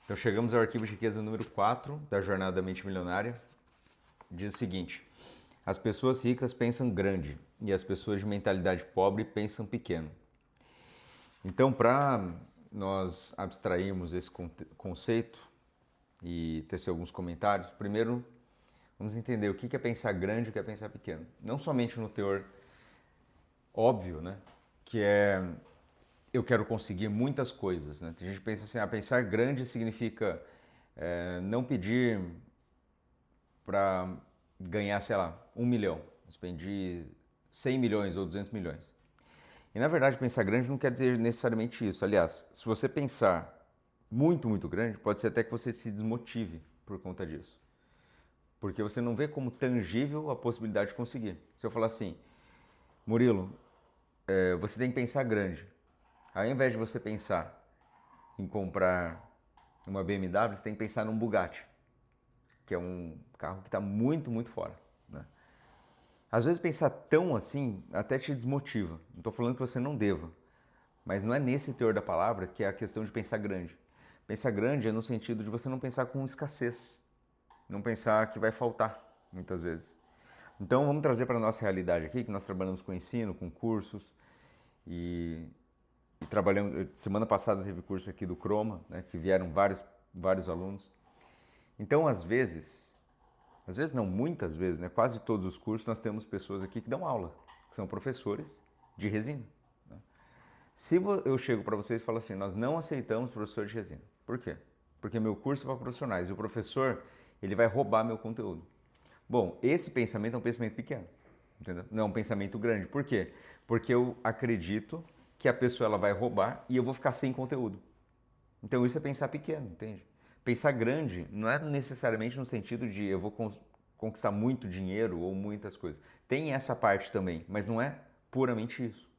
Então chegamos ao arquivo de riqueza número 4 da Jornada da Mente Milionária. Diz o seguinte: as pessoas ricas pensam grande e as pessoas de mentalidade pobre pensam pequeno. Então, para nós abstrairmos esse conceito e tecer alguns comentários, primeiro vamos entender o que é pensar grande e o que é pensar pequeno. Não somente no teor óbvio, né? Que é eu quero conseguir muitas coisas, né? Tem gente que pensa assim, pensar grande significa não pedir para ganhar, sei lá, 1 milhão, mas pedir 100 milhões ou 200 milhões. E na verdade pensar grande não quer dizer necessariamente isso. Aliás, se você pensar muito grande, pode ser até que você se desmotive por conta disso. Porque você não vê como tangível a possibilidade de conseguir. Se eu falar assim, Murilo, você tem que pensar grande. Ao invés de você pensar em comprar uma BMW, você tem que pensar num Bugatti, que é um carro que está muito fora, né? Às vezes pensar tão assim até te desmotiva. Não estou falando que você não deva, mas não é nesse teor da palavra que é a questão de pensar grande. Pensar grande é no sentido de você não pensar com escassez, não pensar que vai faltar, muitas vezes. Então vamos trazer para a nossa realidade aqui, que nós trabalhamos com ensino, com cursos, e trabalhamos. Semana passada teve curso aqui do Croma, né, que vieram vários alunos. Então, às vezes não, muitas vezes, né, quase todos os cursos nós temos pessoas aqui que dão aula, que são professores de resina. Né? Se eu chego para vocês e falo assim, nós não aceitamos professor de resina. Por quê? Porque meu curso é para profissionais e o professor ele vai roubar meu conteúdo. Bom, esse pensamento é um pensamento pequeno, entendeu? Não é um pensamento grande. Por quê? Porque eu acredito que a pessoa ela vai roubar e eu vou ficar sem conteúdo. Então isso é pensar pequeno, entende? Pensar grande não é necessariamente no sentido de eu vou conquistar muito dinheiro ou muitas coisas. Tem essa parte também, mas não é puramente isso.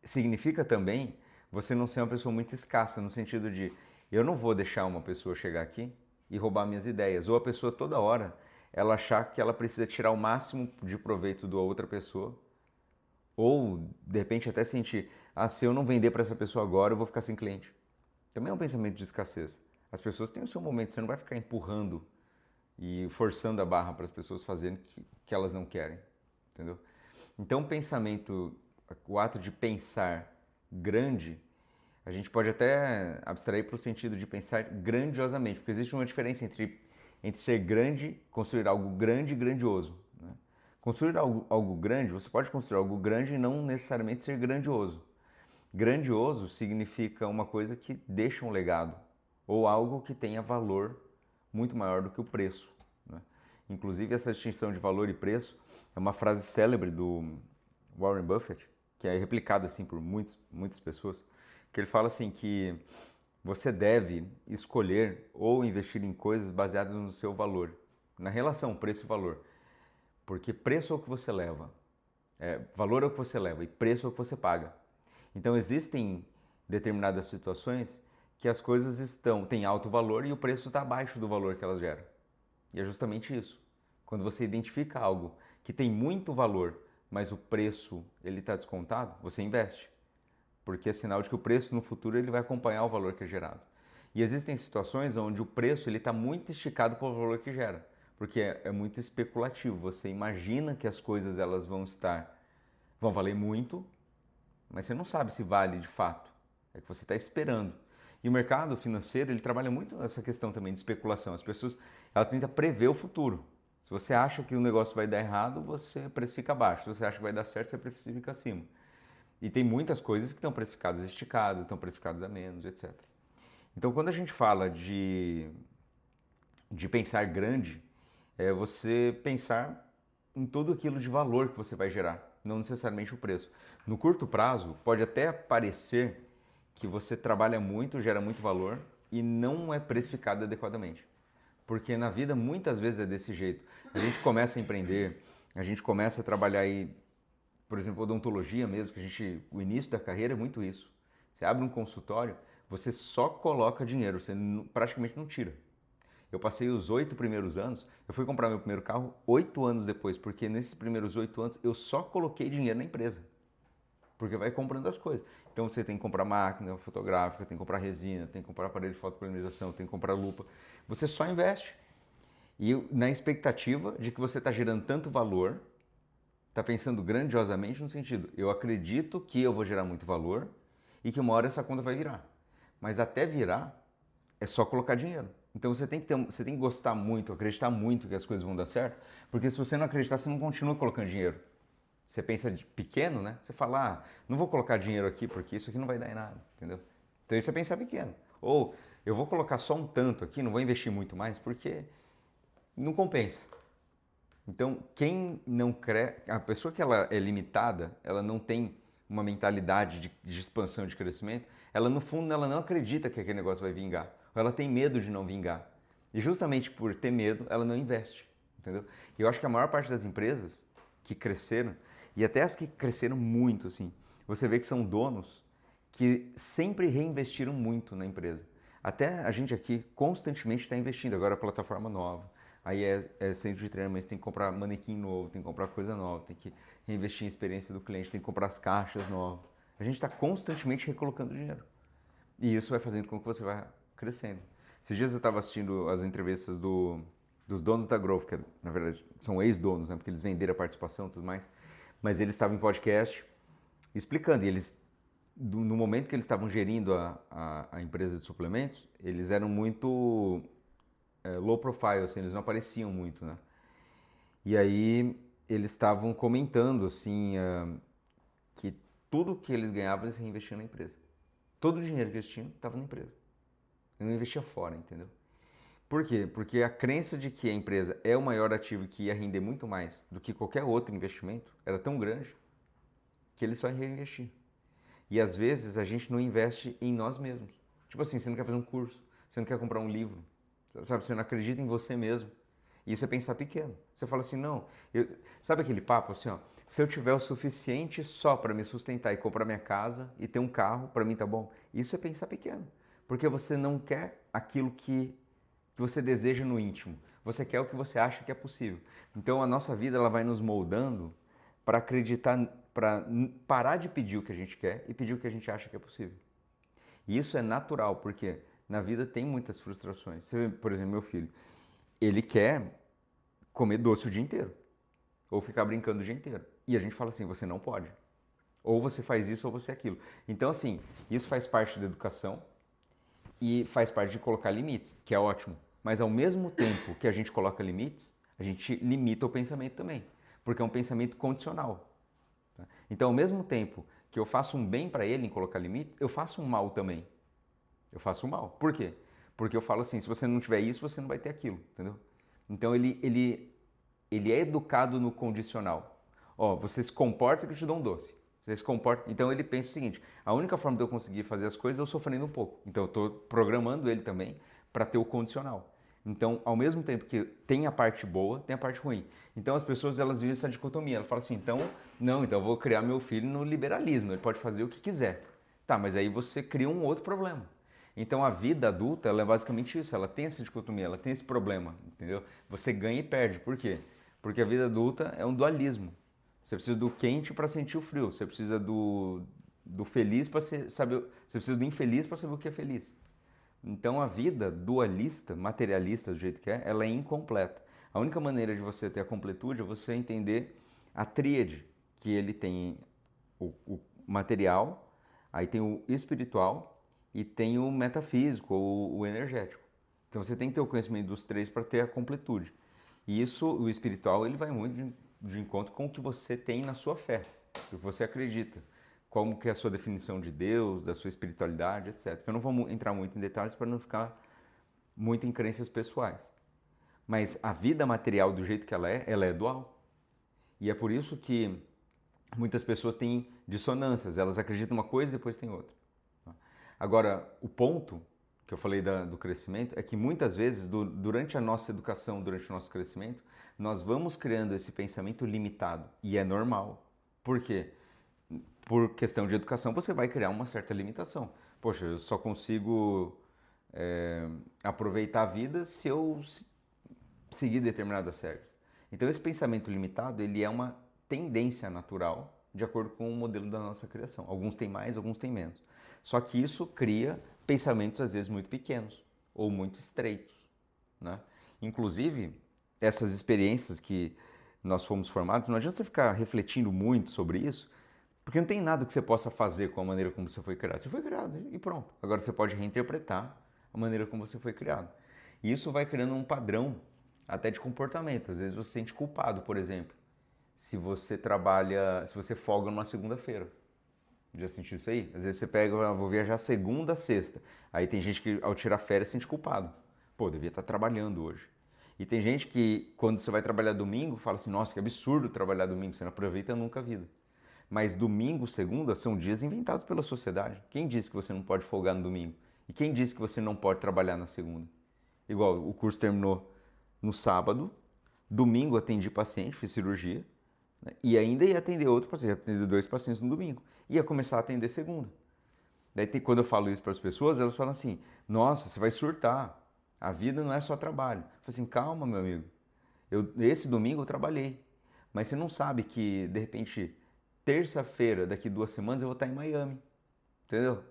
Significa também você não ser uma pessoa muito escassa, no sentido de eu não vou deixar uma pessoa chegar aqui e roubar minhas ideias, ou a pessoa toda hora ela achar que ela precisa tirar o máximo de proveito da outra pessoa, ou de repente até sentir, se eu não vender para essa pessoa agora, eu vou ficar sem cliente. Também é um pensamento de escassez. As pessoas têm o seu momento, você não vai ficar empurrando e forçando a barra para as pessoas fazerem que elas não querem, entendeu? Então, o ato de pensar grande, a gente pode até abstrair para o sentido de pensar grandiosamente, porque existe uma diferença entre ser grande, construir algo grande e grandioso. Né? Construir algo grande, você pode construir algo grande e não necessariamente ser grandioso. Grandioso significa uma coisa que deixa um legado, ou algo que tenha valor muito maior do que o preço. Né? Inclusive, essa distinção de valor e preço é uma frase célebre do Warren Buffett, que é replicada assim por muitas pessoas, que ele fala assim que você deve escolher ou investir em coisas baseadas no seu valor, na relação preço e valor, porque preço é o que você leva, valor é o que você leva e preço é o que você paga. Então existem determinadas situações que as coisas têm alto valor e o preço está abaixo do valor que elas geram. E é justamente isso. Quando você identifica algo que tem muito valor, mas o preço ele está descontado, você investe. Porque é sinal de que o preço no futuro ele vai acompanhar o valor que é gerado. E existem situações onde o preço ele está muito esticado pelo valor que gera. Porque é muito especulativo. Você imagina que as coisas elas vão valer muito, mas você não sabe se vale de fato. É que você está esperando. E o mercado financeiro ele trabalha muito essa questão também de especulação. As pessoas elas tentam prever o futuro. Se você acha que o negócio vai dar errado, você precifica abaixo. Se você acha que vai dar certo, você precifica acima. E tem muitas coisas que estão precificadas esticadas, estão precificadas a menos, etc. Então, quando a gente fala de pensar grande, é você pensar em tudo aquilo de valor que você vai gerar, não necessariamente o preço. No curto prazo, pode até parecer que você trabalha muito, gera muito valor e não é precificado adequadamente. Porque na vida muitas vezes é desse jeito. A gente começa a empreender, a gente começa a trabalhar aí, por exemplo, odontologia mesmo, o início da carreira é muito isso. Você abre um consultório, você só coloca dinheiro, você praticamente não tira. Eu passei os 8 primeiros anos, eu fui comprar meu primeiro carro 8 anos depois, porque nesses primeiros 8 anos eu só coloquei dinheiro na empresa. porque vai comprando as coisas. Então você tem que comprar máquina fotográfica, tem que comprar resina, tem que comprar aparelho de fotopolimerização, tem que comprar lupa. Você só investe. E na expectativa de que você está gerando tanto valor, está pensando grandiosamente no sentido, eu acredito que eu vou gerar muito valor e que uma hora essa conta vai virar. Mas até virar, é só colocar dinheiro. Então você tem que gostar muito, acreditar muito que as coisas vão dar certo, porque se você não acreditar, você não continua colocando dinheiro. Você pensa de pequeno, né? Você fala, não vou colocar dinheiro aqui porque isso aqui não vai dar em nada, entendeu? Então isso é pensar pequeno. Ou eu vou colocar só um tanto aqui, não vou investir muito mais porque não compensa. Então, quem não crê, a pessoa que ela é limitada, ela não tem uma mentalidade de expansão, de crescimento, ela no fundo ela não acredita que aquele negócio vai vingar. Ou ela tem medo de não vingar. E justamente por ter medo, ela não investe, entendeu? E eu acho que a maior parte das empresas que cresceram, e até as que cresceram muito, assim, você vê que são donos que sempre reinvestiram muito na empresa. Até a gente aqui constantemente está investindo, agora a plataforma nova. Aí é centro de treinamento, tem que comprar manequim novo, tem que comprar coisa nova, tem que reinvestir em experiência do cliente, tem que comprar as caixas novas. A gente está constantemente recolocando dinheiro. E isso vai fazendo com que você vá crescendo. Esses dias eu estava assistindo as entrevistas dos donos da Growth, que na verdade são ex-donos, né, porque eles venderam a participação e tudo mais, mas eles estavam em podcast explicando, e eles, no momento que eles estavam gerindo a empresa de suplementos, eles eram muito low profile, assim, eles não apareciam muito, né? E aí eles estavam comentando, assim, que tudo que eles ganhavam eles reinvestiam na empresa. Todo o dinheiro que eles tinham estava na empresa. Ele não investia fora, entendeu? Por quê? Porque a crença de que a empresa é o maior ativo e que ia render muito mais do que qualquer outro investimento era tão grande que eles só iam reinvestir. E às vezes a gente não investe em nós mesmos. Tipo assim, você não quer fazer um curso, você não quer comprar um livro, sabe? Você não acredita em você mesmo. Isso é pensar pequeno. Você fala assim, não, sabe aquele papo assim, ó, se eu tiver o suficiente só para me sustentar e comprar minha casa e ter um carro, para mim tá bom. Isso é pensar pequeno. Porque você não quer aquilo que você deseja no íntimo. Você quer o que você acha que é possível. Então a nossa vida ela vai nos moldando para acreditar, para parar de pedir o que a gente quer e pedir o que a gente acha que é possível. E isso é natural, porque na vida tem muitas frustrações. Você vê, por exemplo, meu filho, ele quer comer doce o dia inteiro, ou ficar brincando o dia inteiro. E a gente fala assim, você não pode. Ou você faz isso ou você é aquilo. Então, assim, isso faz parte da educação e faz parte de colocar limites, que é ótimo. Mas ao mesmo tempo que a gente coloca limites, a gente limita o pensamento também, porque é um pensamento condicional. Tá? Então, ao mesmo tempo que eu faço um bem para ele em colocar limites, eu faço um mal também. Eu faço um mal. Por quê? Porque eu falo assim, se você não tiver isso, você não vai ter aquilo, entendeu? Então ele é educado no condicional. Ó, você se comporta que eu te dou um doce. Você se comporta. Então ele pensa o seguinte: a única forma de eu conseguir fazer as coisas é eu sofrendo um pouco. Então eu estou programando ele também para ter o condicional. Então, ao mesmo tempo que tem a parte boa, tem a parte ruim. Então as pessoas elas vivem essa dicotomia. Elas falam assim: então, não, então eu vou criar meu filho no liberalismo. Ele pode fazer o que quiser. Tá, mas aí você cria um outro problema. Então a vida adulta ela é basicamente isso, ela tem essa dicotomia, ela tem esse problema, entendeu? Você ganha e perde. Por quê? Porque a vida adulta é um dualismo. Você precisa do quente para sentir o frio, você precisa do feliz para saber, você precisa do infeliz para saber o que é feliz. Então a vida dualista, materialista do jeito que é, ela é incompleta. A única maneira de você ter a completude é você entender a tríade, que ele tem o material, aí tem o espiritual e tem o metafísico ou o energético. Então você tem que ter o conhecimento dos três para ter a completude. E isso, o espiritual, ele vai muito de encontro com o que você tem na sua fé, o que você acredita, como que é a sua definição de Deus, da sua espiritualidade, etc. Eu não vou entrar muito em detalhes para não ficar muito em crenças pessoais. Mas a vida material do jeito que ela é dual. E é por isso que muitas pessoas têm dissonâncias, elas acreditam uma coisa e depois tem outra. Agora, o ponto que eu falei do crescimento é que muitas vezes, durante a nossa educação, durante o nosso crescimento, nós vamos criando esse pensamento limitado. E é normal. Por quê? Por questão de educação, você vai criar uma certa limitação. Poxa, eu só consigo aproveitar a vida se eu seguir determinadas regras. Então, esse pensamento limitado, ele é uma tendência natural de acordo com o modelo da nossa criação. Alguns têm mais, alguns têm menos. Só que isso cria pensamentos às vezes muito pequenos ou muito estreitos, né? Inclusive, essas experiências que nós fomos formados, não adianta você ficar refletindo muito sobre isso, porque não tem nada que você possa fazer com a maneira como você foi criado. Você foi criado e pronto. Agora você pode reinterpretar a maneira como você foi criado. E isso vai criando um padrão até de comportamento. Às vezes você se sente culpado, por exemplo, se você folga numa segunda-feira. Já sentiu isso aí? Às vezes você pega, vou viajar segunda a sexta. Aí tem gente que ao tirar férias se sente culpado. Pô, devia estar trabalhando hoje. E tem gente que quando você vai trabalhar domingo, fala assim, nossa, que absurdo trabalhar domingo, você não aproveita nunca a vida. Mas domingo, segunda, são dias inventados pela sociedade. Quem disse que você não pode folgar no domingo? E quem disse que você não pode trabalhar na segunda? Igual, o curso terminou no sábado, domingo atendi paciente, fiz cirurgia, né? E ainda ia atender outro paciente, atender 2 pacientes no domingo. Ia começar a atender segunda. Daí quando eu falo isso para as pessoas, elas falam assim, nossa, você vai surtar, a vida não é só trabalho. Eu falo assim, calma, meu amigo, esse domingo eu trabalhei, mas você não sabe que, de repente, terça-feira, daqui 2 semanas, eu vou estar em Miami, entendeu?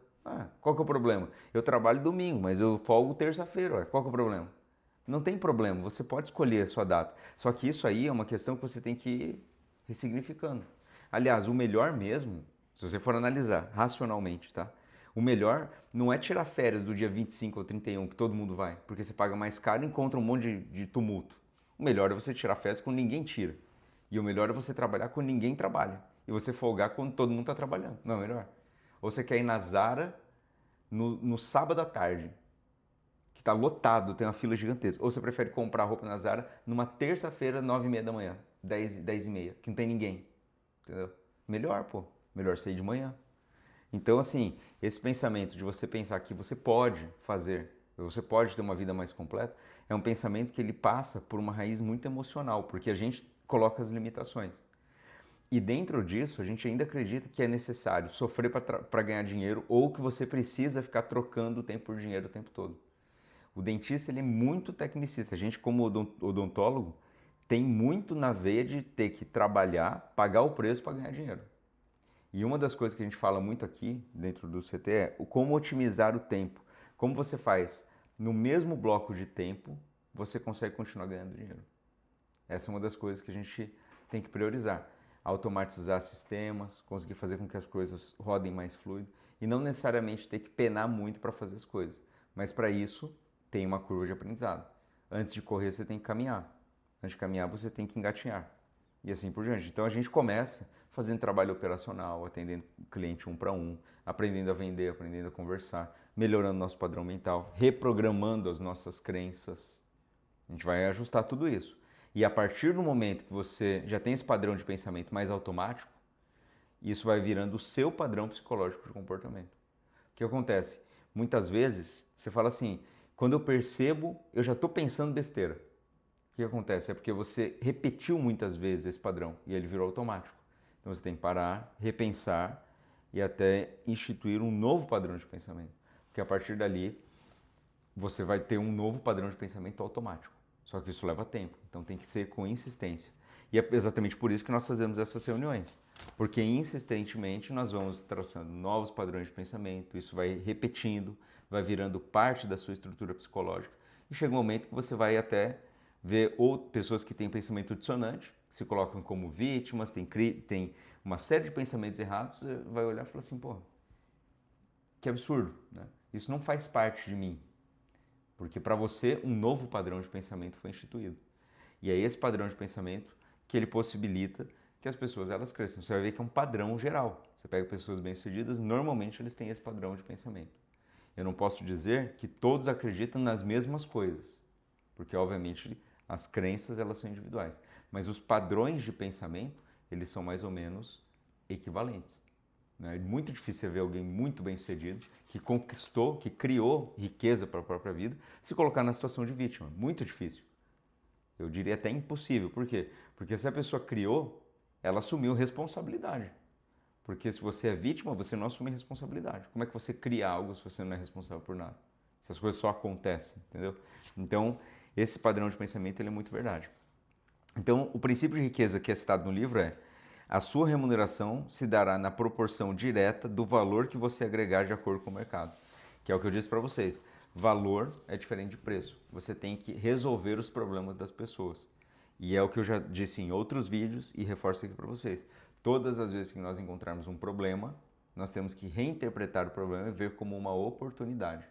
Qual que é o problema? Eu trabalho domingo, mas eu folgo terça-feira, qual que é o problema? Não tem problema, você pode escolher a sua data. Só que isso aí é uma questão que você tem que ir ressignificando. Aliás, o melhor mesmo, se você for analisar racionalmente, tá? O melhor não é tirar férias do dia 25 ou 31, que todo mundo vai, porque você paga mais caro e encontra um monte de tumulto. O melhor é você tirar férias quando ninguém tira. E o melhor é você trabalhar quando ninguém trabalha. E você folgar quando todo mundo está trabalhando. Não é melhor? Ou você quer ir na Zara no sábado à tarde, que está lotado, tem uma fila gigantesca. Ou você prefere comprar roupa na Zara numa terça-feira, 9h30 da manhã, 10h30, que não tem ninguém. Entendeu? Melhor, pô. Melhor sair de manhã. Então, assim, esse pensamento de você pensar que você pode fazer, você pode ter uma vida mais completa, é um pensamento que ele passa por uma raiz muito emocional, porque a gente coloca as limitações. E dentro disso, a gente ainda acredita que é necessário sofrer para ganhar dinheiro ou que você precisa ficar trocando o tempo por dinheiro o tempo todo. O dentista ele é muito tecnicista. A gente, como odontólogo, tem muito na veia de ter que trabalhar, pagar o preço para ganhar dinheiro. E uma das coisas que a gente fala muito aqui dentro do CT é como otimizar o tempo. Como você faz no mesmo bloco de tempo, você consegue continuar ganhando dinheiro. Essa é uma das coisas que a gente tem que priorizar. Automatizar sistemas, conseguir fazer com que as coisas rodem mais fluido e não necessariamente ter que penar muito para fazer as coisas. Mas para isso tem uma curva de aprendizado. Antes de correr você tem que caminhar. Antes de caminhar você tem que engatinhar. E assim por diante. Então a gente começa fazendo trabalho operacional, atendendo cliente 1 para 1, aprendendo a vender, aprendendo a conversar, melhorando nosso padrão mental, reprogramando as nossas crenças. A gente vai ajustar tudo isso. E a partir do momento que você já tem esse padrão de pensamento mais automático, isso vai virando o seu padrão psicológico de comportamento. O que acontece? Muitas vezes você fala assim, quando eu percebo, eu já estou pensando besteira. O que acontece? É porque você repetiu muitas vezes esse padrão e ele virou automático. Então você tem que parar, repensar e até instituir um novo padrão de pensamento. Porque a partir dali você vai ter um novo padrão de pensamento automático. Só que isso leva tempo, então tem que ser com insistência. E é exatamente por isso que nós fazemos essas reuniões. Porque insistentemente nós vamos traçando novos padrões de pensamento, isso vai repetindo, vai virando parte da sua estrutura psicológica. E chega um momento que você vai até ver ou pessoas que têm pensamento dissonante, que se colocam como vítimas, tem uma série de pensamentos errados, você vai olhar e falar assim, pô, que absurdo, né? Isso não faz parte de mim. Porque para você um novo padrão de pensamento foi instituído. E é esse padrão de pensamento que ele possibilita que as pessoas elas cresçam. Você vai ver que é um padrão geral. Você pega pessoas bem-sucedidas, normalmente eles têm esse padrão de pensamento. Eu não posso dizer que todos acreditam nas mesmas coisas, porque obviamente as crenças elas são individuais, mas os padrões de pensamento, eles são mais ou menos equivalentes. É muito difícil você ver alguém muito bem-sucedido, que conquistou, que criou riqueza para a própria vida, se colocar na situação de vítima. Muito difícil. Eu diria até impossível. Por quê? Porque se a pessoa criou, ela assumiu responsabilidade. Porque se você é vítima, você não assume responsabilidade. Como é que você cria algo se você não é responsável por nada? Se as coisas só acontecem, entendeu? Então, esse padrão de pensamento ele é muito verdade. Então, o princípio de riqueza que é citado no livro é A sua remuneração se dará na proporção direta do valor que você agregar de acordo com o mercado. Que é o que eu disse para vocês. Valor é diferente de preço. Você tem que resolver os problemas das pessoas. E é o que eu já disse em outros vídeos e reforço aqui para vocês. Todas as vezes que nós encontrarmos um problema, nós temos que reinterpretar o problema e ver como uma oportunidade.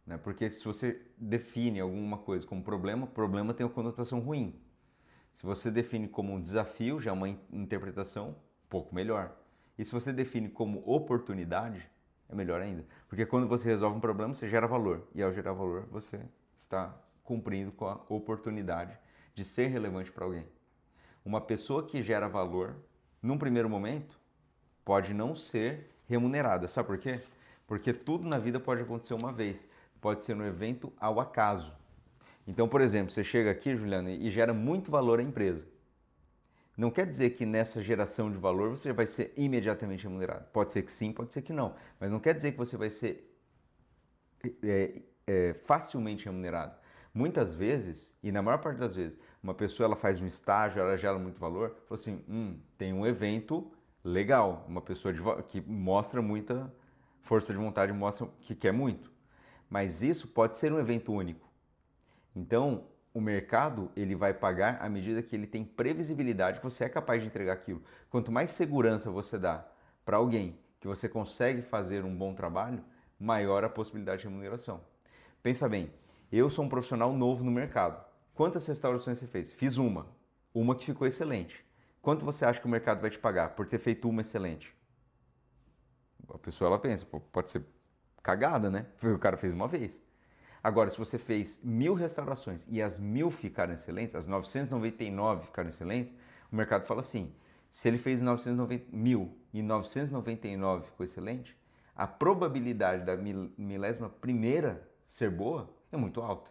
Né? Porque se você define alguma coisa como problema, problema tem uma conotação ruim. Se você define como um desafio, já é uma interpretação um pouco melhor. E se você define como oportunidade, é melhor ainda. Porque quando você resolve um problema, você gera valor. E ao gerar valor, você está cumprindo com a oportunidade de ser relevante para alguém. Uma pessoa que gera valor, num primeiro momento, pode não ser remunerada. Sabe por quê? Porque tudo na vida pode acontecer uma vez. Pode ser um evento ao acaso. Então, por exemplo, você chega aqui, Juliana, e gera muito valor à empresa. Não quer dizer que nessa geração de valor você vai ser imediatamente remunerado. Pode ser que sim, pode ser que não. Mas não quer dizer que você vai ser facilmente remunerado. Muitas vezes, e na maior parte das vezes, uma pessoa ela faz um estágio, ela gera muito valor, fala assim, tem um evento legal, uma pessoa que mostra muita força de vontade, mostra que quer muito. Mas isso pode ser um evento único. Então, o mercado ele vai pagar à medida que ele tem previsibilidade que você é capaz de entregar aquilo. Quanto mais segurança você dá para alguém que você consegue fazer um bom trabalho, maior a possibilidade de remuneração. Pensa bem, eu sou um profissional novo no mercado. Quantas restaurações você fez? Fiz uma que ficou excelente. Quanto você acha que o mercado vai te pagar por ter feito uma excelente? A pessoa ela pensa, pode ser cagada, né? O cara fez uma vez. Agora, se você fez 1000 restaurações e as 1000 ficaram excelentes, as 999 ficaram excelentes, o mercado fala assim, se ele fez 990.000 e 999 ficou excelente, a probabilidade da milésima primeira ser boa é muito alta.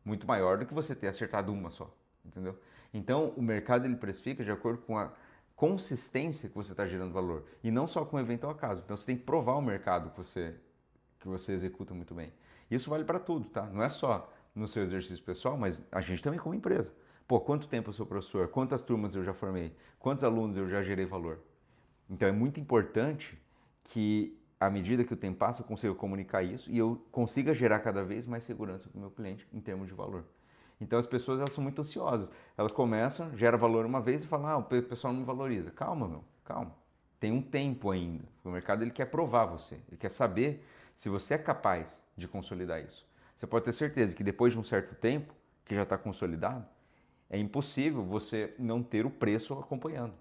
Muito maior do que você ter acertado uma só, entendeu? Então, o mercado ele precifica de acordo com a consistência que você está gerando valor e não só com o evento ao acaso. Então, você tem que provar ao mercado que você executa muito bem. Isso vale para tudo, tá? Não é só no seu exercício pessoal, mas a gente também como empresa. Pô, quanto tempo eu sou professor? Quantas turmas eu já formei? Quantos alunos eu já gerei valor? Então é muito importante que, à medida que o tempo passa, eu consiga comunicar isso e eu consiga gerar cada vez mais segurança para o meu cliente em termos de valor. Então as pessoas elas são muito ansiosas. Elas começam, geram valor uma vez e falam, o pessoal não me valoriza. Calma, meu, calma. Tem um tempo ainda. O mercado ele quer provar você, ele quer saber se você é capaz de consolidar isso. Você pode ter certeza que depois de um certo tempo, que já está consolidado, é impossível você não ter o preço acompanhando,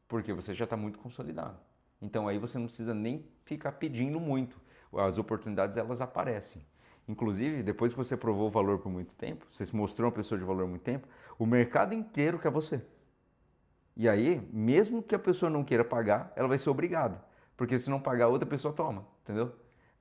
porque você já está muito consolidado. Então aí você não precisa nem ficar pedindo muito. As oportunidades elas aparecem. Inclusive, depois que você provou o valor por muito tempo, você se mostrou uma pessoa de valor por muito tempo, o mercado inteiro quer você. E aí, mesmo que a pessoa não queira pagar, ela vai ser obrigada. Porque se não pagar, outra pessoa toma, entendeu?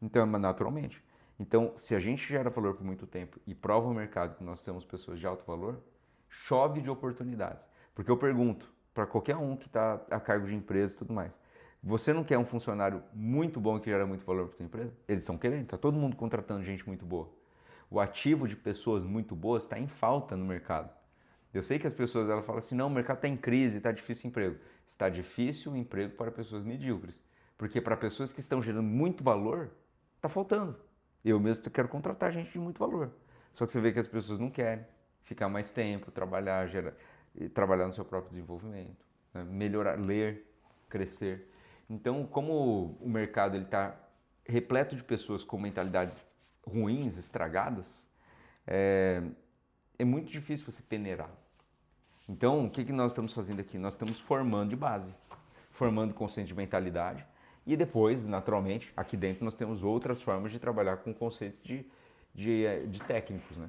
Então, naturalmente. Então, se a gente gera valor por muito tempo e prova o mercado que nós temos pessoas de alto valor, chove de oportunidades. Porque eu pergunto para qualquer um que está a cargo de empresa e tudo mais, você não quer um funcionário muito bom que gera muito valor para a sua empresa? Eles estão querendo, está todo mundo contratando gente muito boa. O ativo de pessoas muito boas está em falta no mercado. Eu sei que as pessoas elas falam assim, não, o mercado está em crise, está difícil o emprego. Está difícil o emprego para pessoas medíocres. Porque para pessoas que estão gerando muito valor, está faltando. Eu mesmo quero contratar gente de muito valor. Só que você vê que as pessoas não querem ficar mais tempo, trabalhar no seu próprio desenvolvimento, né? Melhorar, ler, crescer. Então, como o mercado está repleto de pessoas com mentalidades ruins, estragadas, é muito difícil você peneirar. Então, o que nós estamos fazendo aqui? Nós estamos formando de base, formando consciente de mentalidade e depois, naturalmente, aqui dentro nós temos outras formas de trabalhar com conceitos de técnicos, né?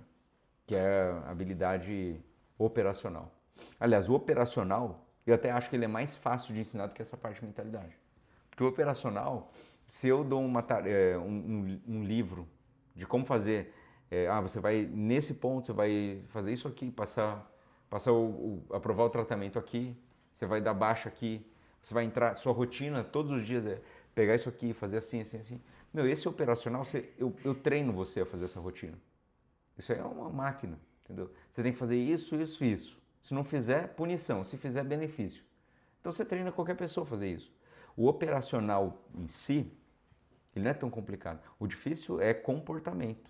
Que é a habilidade operacional. Aliás, o operacional, eu até acho que ele é mais fácil de ensinar do que essa parte de mentalidade. Porque o operacional, se eu dou um livro de como fazer, você vai, nesse ponto, você vai fazer isso aqui, aprovar o tratamento aqui, você vai dar baixa aqui, você vai entrar, sua rotina todos os dias é pegar isso aqui, fazer assim, assim, assim. Meu, esse operacional, eu treino você a fazer essa rotina. Isso aí é uma máquina, entendeu? Você tem que fazer isso, isso, isso. Se não fizer, punição. Se fizer, benefício. Então você treina qualquer pessoa a fazer isso. O operacional em si, ele não é tão complicado. O difícil é comportamento.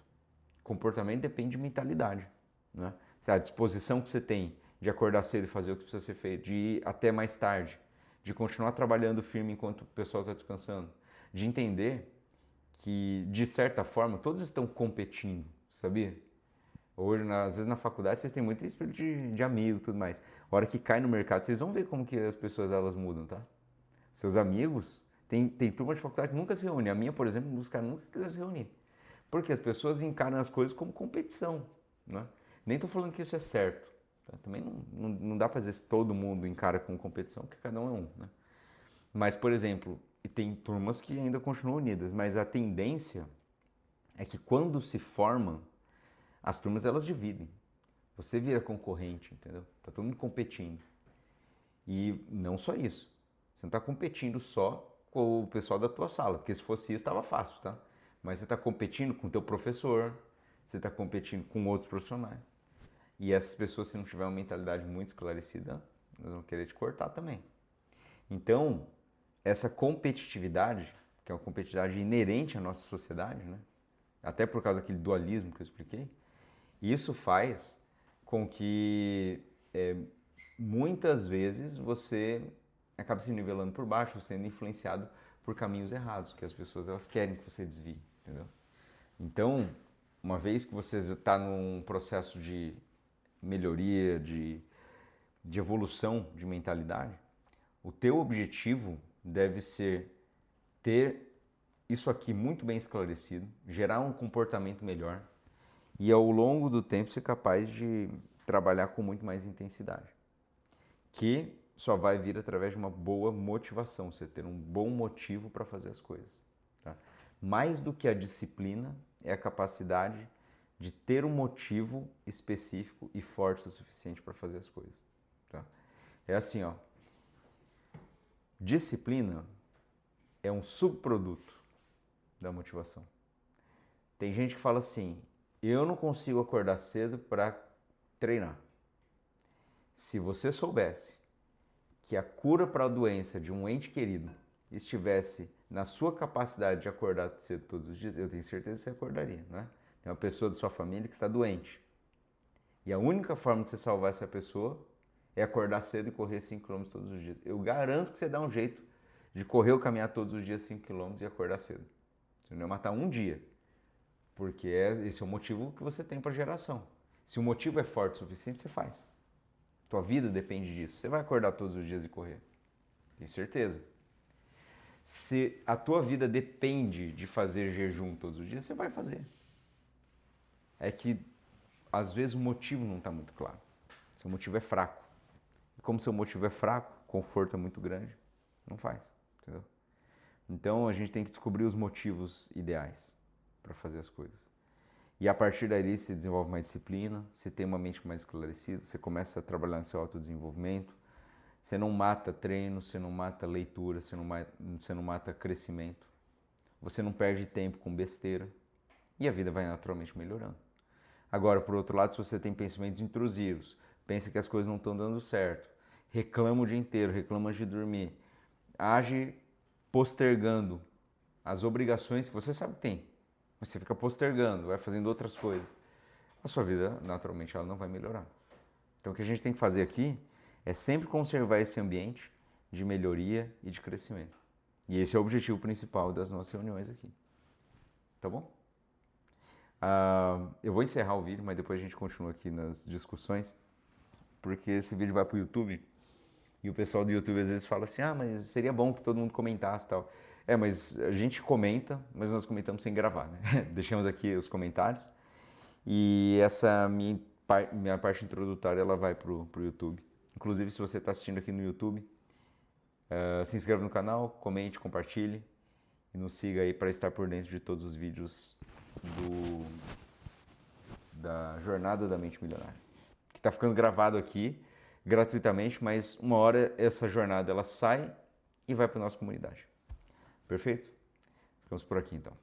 Comportamento depende de mentalidade, né? A disposição que você tem de acordar cedo e fazer o que precisa ser feito, de ir até mais tarde, de continuar trabalhando firme enquanto o pessoal está descansando, de entender que, de certa forma, todos estão competindo, sabia? Hoje, às vezes na faculdade, vocês têm muito espírito de amigo e tudo mais. A hora que cai no mercado, vocês vão ver como que as pessoas elas mudam, tá? Seus amigos, tem turma de faculdade que nunca se reúne. A minha, por exemplo, os caras nunca quiseram se reunir. Porque as pessoas encaram as coisas como competição, né? Nem estou falando que isso é certo. Tá? Também não dá para dizer se todo mundo encara como competição, porque cada um é um, né? Mas, por exemplo, tem turmas que ainda continuam unidas, mas a tendência é que quando se formam, as turmas elas dividem. Você vira concorrente, entendeu? Tá todo mundo competindo. E não só isso. Você não está competindo só com o pessoal da tua sala, porque se fosse isso estava fácil, tá? Mas você está competindo com o teu professor, você está competindo com outros profissionais. E essas pessoas, se não tiver uma mentalidade muito esclarecida, elas vão querer te cortar também. Então, essa competitividade, que é uma competitividade inerente à nossa sociedade, né? Até por causa daquele dualismo que eu expliquei, isso faz com que muitas vezes você acabe se nivelando por baixo, sendo influenciado por caminhos errados, que as pessoas elas querem que você desvie, entendeu? Então, uma vez que você está num processo de melhoria, de evolução de mentalidade, o teu objetivo deve ser ter isso aqui muito bem esclarecido, gerar um comportamento melhor e ao longo do tempo ser capaz de trabalhar com muito mais intensidade, que só vai vir através de uma boa motivação, você ter um bom motivo para fazer as coisas. Tá? Mais do que a disciplina é a capacidade de ter um motivo específico e forte o suficiente para fazer as coisas. Tá? É assim, ó. Disciplina é um subproduto da motivação. Tem gente que fala assim, eu não consigo acordar cedo para treinar. Se você soubesse que a cura para a doença de um ente querido estivesse na sua capacidade de acordar cedo todos os dias, eu tenho certeza que você acordaria, né? Tem uma pessoa da sua família que está doente. E a única forma de você salvar essa pessoa é acordar cedo e correr 5 km todos os dias. Eu garanto que você dá um jeito de correr ou caminhar todos os dias 5 km e acordar cedo. Você não vai matar um dia, porque esse é o motivo que você tem para geração. Se o motivo é forte o suficiente, você faz. Tua vida depende disso. Você vai acordar todos os dias e correr. Tenho certeza. Se a tua vida depende de fazer jejum todos os dias, você vai fazer. É que, às vezes, o motivo não está muito claro. Seu motivo é fraco. E como seu motivo é fraco, o conforto é muito grande, não faz. Entendeu? Então, a gente tem que descobrir os motivos ideais para fazer as coisas. E a partir daí você desenvolve mais disciplina, você tem uma mente mais esclarecida, você começa a trabalhar no seu autodesenvolvimento, você não mata treino, você não mata leitura, você não mata crescimento, você não perde tempo com besteira e a vida vai naturalmente melhorando. Agora, por outro lado, se você tem pensamentos intrusivos, pensa que as coisas não estão dando certo, reclama o dia inteiro, reclama de dormir, age postergando as obrigações que você sabe que tem, mas você fica postergando, vai fazendo outras coisas, a sua vida, naturalmente, ela não vai melhorar. Então, o que a gente tem que fazer aqui é sempre conservar esse ambiente de melhoria e de crescimento. E esse é o objetivo principal das nossas reuniões aqui. Tá bom? Eu vou encerrar o vídeo, mas depois a gente continua aqui nas discussões, porque esse vídeo vai para o YouTube e o pessoal do YouTube às vezes fala assim, mas seria bom que todo mundo comentasse e tal. Mas a gente comenta, mas nós comentamos sem gravar, né? Deixamos aqui os comentários e essa minha parte introdutória ela vai pro YouTube. Inclusive, se você está assistindo aqui no YouTube, se inscreva no canal, comente, compartilhe e nos siga aí para estar por dentro de todos os vídeos da Jornada da Mente Milionária, que está ficando gravado aqui gratuitamente, mas uma hora essa jornada ela sai e vai para a nossa comunidade. Perfeito? Ficamos por aqui então.